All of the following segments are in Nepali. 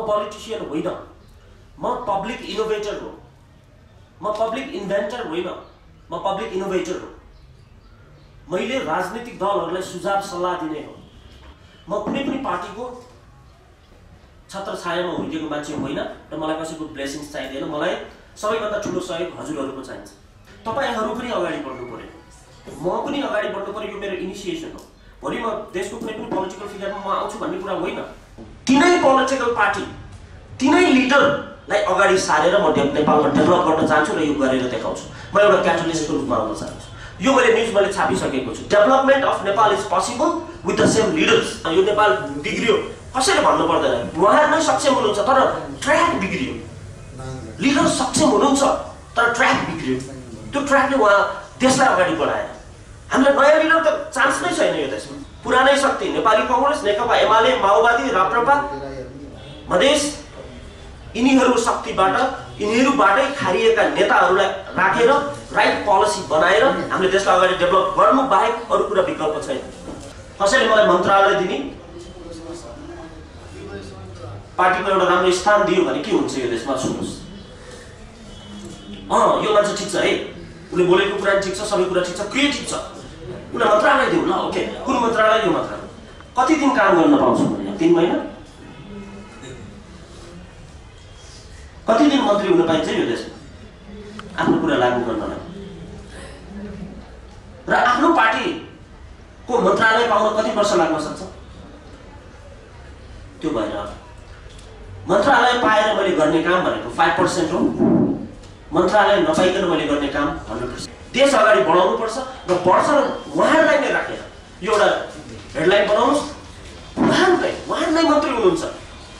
पोलिटिशियन होइन, म पब्लिक इनोभेटर हो। म पब्लिक इन्भेन्टर होइन, म पब्लिक इनोभेटर हो। मैले राजनीतिक दलहरूलाई सुझाव सल्लाह दिने हो। म कुनै पनि पार्टीको छत्रछायामा हुर्केको मान्छे होइन र मलाई कसैको ब्लेसिङ्स चाहिँदैन। मलाई सबैभन्दा ठुलो सहयोग हजुरहरूको चाहिन्छ। तपाईहरू पनि अगाडि बढ्नु पर्यो, म पनि अगाडि बढ्नु पर्यो। यो मेरो इनिसिएसन हो। भोलि म देशको कुनै पनि पोलिटिकल फिगरमा म आउँछु भन्ने कुरा होइन। तिनै पोलिटिकल पार्टी, तिनै लिडरलाई अगाडि सारेर म नेपालमा डेभलप गर्न चाहन्छु र यो गरेर देखाउँछु। म एउटा क्याटलिस्टको रूपमा आउन चाहन्छु। यो मैले छापिसकेको छु। Development of Nepal is possible with the same leaders. यो नेपाल बिग्रियो कसैले भन्नु पर्दैन, उहाँहरू नै सक्षम हुनुहुन्छ तर ट्र्याक बिग्रियो। लिडर सक्षम हुनुहुन्छ तर ट्र्याक बिग्रियो। त्यो ट्र्याकले उहाँ देशलाई अगाडि बढाएन। हामीलाई नयाँ लिडर त चान्स नै छैन यो देशमा। पुरानै शक्ति नेपाली कांग्रेस, नेकपा एमाले, माओवादी, राप्रपा, मधेस, यिनीहरू शक्तिबाट, यिनीहरूबाटै खारिएका नेताहरूलाई राखेर राइट पोलिसी बनाएर हामीले देशलाई अगाडि डेभलप गर्नु बाहेक अरू कुरा विकल्प छैन। कसैले मलाई मन्त्रालय दिने, पार्टीको एउटा राम्रो स्थान दियो भने के हुन्छ यो देशमा? सुन्नुहोस्, यो मान्छे ठिक छ है, उसले बोलेको कुरा ठिक छ, सबै कुरा ठिक छ, के ठिक छ, उसलाई मन्त्रालय दिउँ ल। ओके, कुन मन्त्रालय? यो मन्त्रालय कति दिन काम गर्न पाउँछु भने? 3 महिना? कति दिन मन्त्री हुन पाइन्छ यो देशमा आफ्नो कुरा लागू गर्नलाई? र आफ्नो पार्टीको मन्त्रालय पाउन कति वर्ष लाग्न सक्छ? त्यो भएर मन्त्रालय पाएर मैले गर्ने काम भनेको 5% हो। मन्त्रालय नपाइकन मैले गर्ने काम 100%। देश अगाडि बढाउनु पर्छ र बढ्छ र उहाँहरूलाई नै राखेर यो एउटा हेडलाइन बनाउनुहोस्, उहाँ नै मन्त्री हुनुहुन्छ,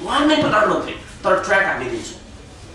उहाँ नै प्रधानमन्त्री, तर ट्र्याक हामी दिन्छौँ।